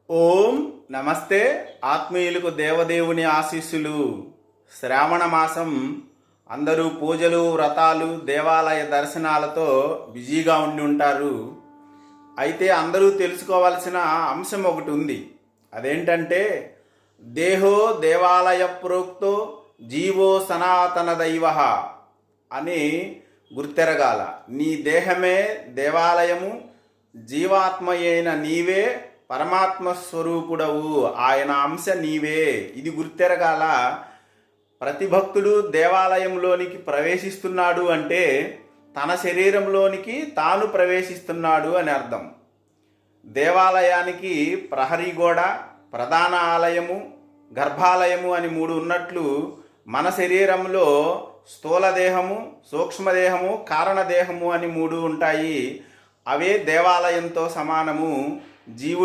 ఓం నమస్తే. ఆత్మీయులకు దేవదేవుని ఆశీస్సులు. శ్రావణ మాసం అందరూ పూజలు, వ్రతాలు, దేవాలయ దర్శనాలతో బిజీగా ఉండి ఉంటారు. అయితే అందరూ తెలుసుకోవాల్సిన అంశం ఒకటి ఉంది. అదేంటంటే దేహో దేవాలయ ప్రోక్తో జీవో సనాతన దైవ అని గుర్తెరగాల. నీ దేహమే దేవాలయము, జీవాత్మ అయిన నీవే పరమాత్మ స్వరూపుడవు, ఆయన అంశ నీవే. ఇది గుర్తెరగాల. ప్రతి భక్తుడు దేవాలయంలోనికి ప్రవేశిస్తున్నాడు అంటే తన శరీరంలోనికి తాను ప్రవేశిస్తున్నాడు అని అర్థం. దేవాలయానికి ప్రహరీ గోడ, ప్రధాన ఆలయము, గర్భాలయము అని మూడు ఉన్నట్లు మన శరీరంలో స్థూలదేహము, సూక్ష్మదేహము, కారణదేహము అని మూడు ఉంటాయి. అవే దేవాలయంతో సమానము. జీవుడి